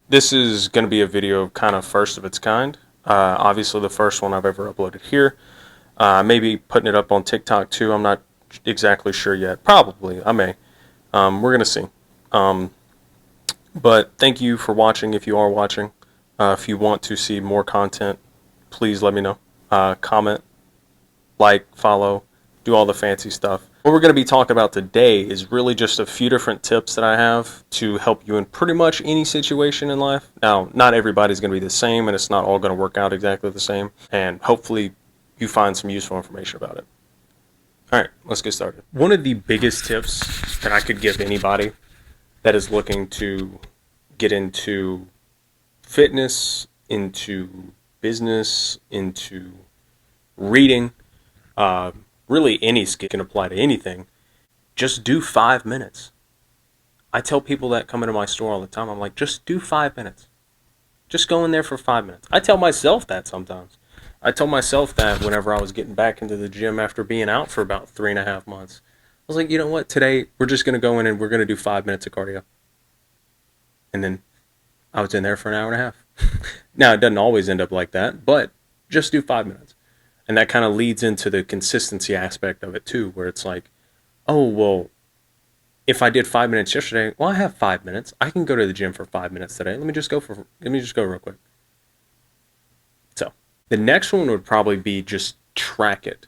This is going to be a video kind of first of its kind. Obviously, the first one I've ever uploaded here. Maybe putting it up on TikTok too. I'm not exactly sure yet. Probably, I may. We're going to see. But thank you for watching if you are watching. If you want to see more content, please let me know. Comment, like, follow, do all the fancy stuff. What we're going to be talking about today is really just a few different tips that I have to help you in pretty much any situation in life. Now, not everybody's going to be the same, and it's not all going to work out exactly the same. And hopefully you find some useful information about it. All right, let's get started. One of the biggest tips that I could give anybody that is looking to get into fitness, into business, into reading, really any skill can apply to anything. Just do 5 minutes. I tell people that come into my store all the time, I'm like, just do 5 minutes. Just go in there for 5 minutes. I tell myself that sometimes. I told myself that whenever I was getting back into the gym after being out for about 3.5 months. I was like, you know what, today we're just going to go in and we're going to do 5 minutes of cardio. And then I was in there for an hour and a half. Now, it doesn't always end up like that, but just do 5 minutes. And that kind of leads into the consistency aspect of it too, where it's like, oh, well, if I did 5 minutes yesterday, well, I have 5 minutes. I can go to the gym for 5 minutes today. Let me just go real quick. So the next one would probably be just track it.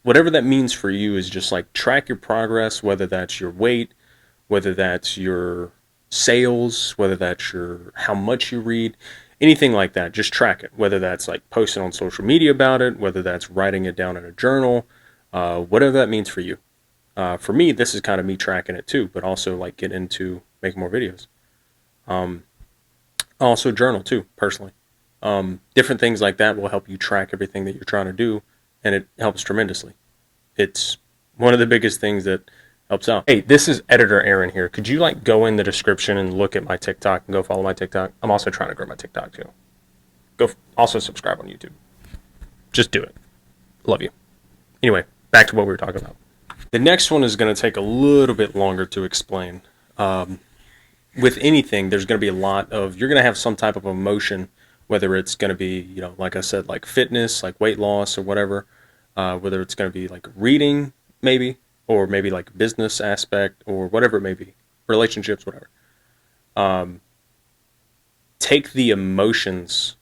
Whatever that means for you is just like track your progress, whether that's your weight, whether that's your sales, whether that's your how much you read, anything like that. Just track it, whether that's like posting on social media about it, whether that's writing it down in a journal, whatever that means for you. For me, this is kind of me tracking it too, but also like get into making more videos. Also journal too, personally. Different things like that will help you track everything that you're trying to do, and it helps tremendously. It's one of the biggest things that helps out. Hey, this is Editor Aaron here. Could you like go in the description and look at my TikTok and go follow my TikTok? I'm also trying to grow my TikTok too. Go also subscribe on YouTube. Just do it. Love you. Anyway, back to what we were talking about. The next one is going to take a little bit longer to explain. With anything, there's going to be a lot of, you're going to have some type of emotion, whether it's going to be, you know, like I said, like fitness, like weight loss or whatever, whether it's going to be like reading maybe, or maybe like business aspect or whatever it may be, relationships, whatever. Take the emotions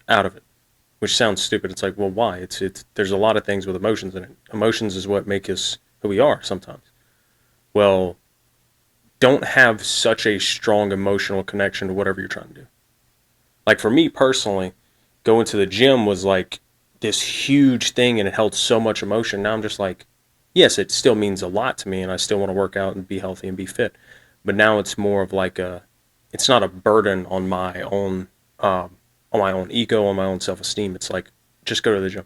out of it, which sounds stupid. It's like, well, why? It's there's a lot of things with emotions in it. Emotions is what make us who we are sometimes. Well, don't have such a strong emotional connection to whatever you're trying to do. Like for me personally, going to the gym was like this huge thing and it held so much emotion. Now I'm just like, yes, it still means a lot to me and I still want to work out and be healthy and be fit. But now it's more of like it's not a burden on my own ego, on my own self-esteem. It's like, just go to the gym.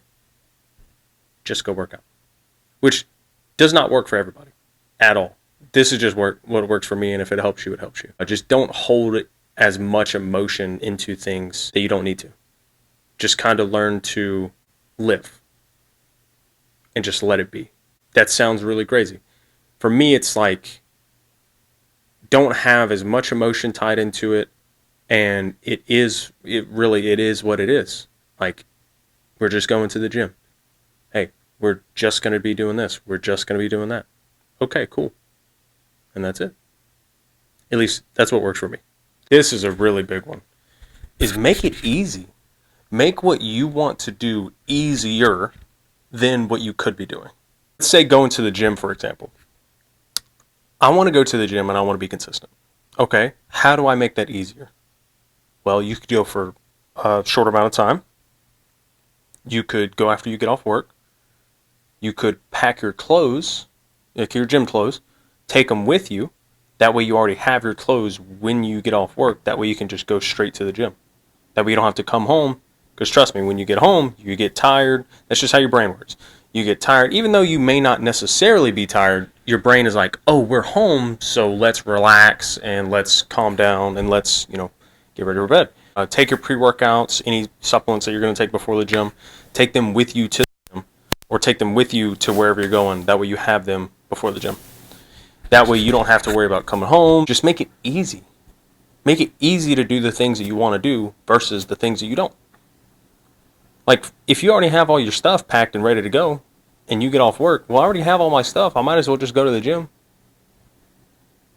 Just go work out. Which does not work for everybody at all. This is just what works for me, and if it helps you, it helps you. Just don't hold as much emotion into things that you don't need to. Just kind of learn to live and just let it be. That sounds really crazy. For me, it's like, don't have as much emotion tied into it, and it is what it is. Like, we're just going to the gym. Hey, we're just going to be doing this. We're just going to be doing that. Okay, cool. And that's it. At least that's what works for me. This is a really big one. Is make it easy. Make what you want to do easier than what you could be doing. Let's say going to the gym, for example. I want to go to the gym and I want to be consistent. Okay, how do I make that easier? Well, you could go for a short amount of time. You could go after you get off work. You could pack your clothes, like your gym clothes, take them with you. That way you already have your clothes when you get off work. That way you can just go straight to the gym. That way you don't have to come home. Because trust me, when you get home, you get tired. That's just how your brain works. You get tired. Even though you may not necessarily be tired, your brain is like, oh, we're home, so let's relax and let's calm down and let's, get ready for bed. Take your pre-workouts, any supplements that you're going to take before the gym, take them with you to the gym or take them with you to wherever you're going. That way you have them before the gym. That way you don't have to worry about coming home. Just make it easy. Make it easy to do the things that you want to do versus the things that you don't. Like, if you already have all your stuff packed and ready to go, and you get off work, well, I already have all my stuff. I might as well just go to the gym.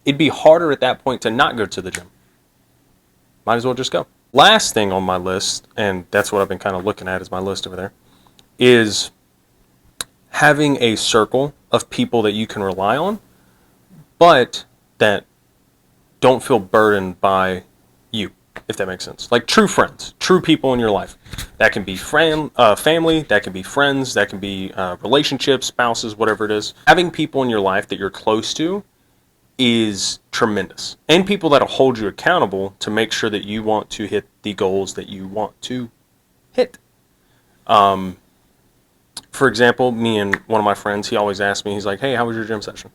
It'd be harder at that point to not go to the gym. Might as well just go. Last thing on my list, and that's what I've been kind of looking at is my list over there, is having a circle of people that you can rely on, but that don't feel burdened by you, if that makes sense. Like true friends, true people in your life. That can be family, that can be friends, that can be relationships, spouses, whatever it is. Having people in your life that you're close to is tremendous. And people that'll hold you accountable to make sure that you want to hit the goals that you want to hit. For example, me and one of my friends, he always asks me, he's like, hey, how was your gym session?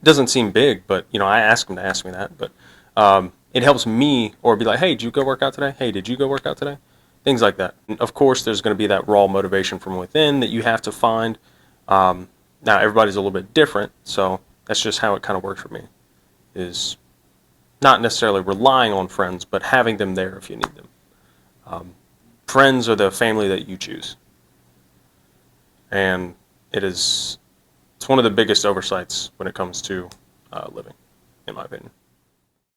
It doesn't seem big, but, I ask him to ask me that. But it helps me, or be like, hey, did you go work out today? Hey, did you go work out today? Things like that. And of course, there's going to be that raw motivation from within that you have to find. Now, everybody's a little bit different, so that's just how it kind of works for me, is not necessarily relying on friends, but having them there if you need them. Friends are the family that you choose. And it's one of the biggest oversights when it comes to living, in my opinion.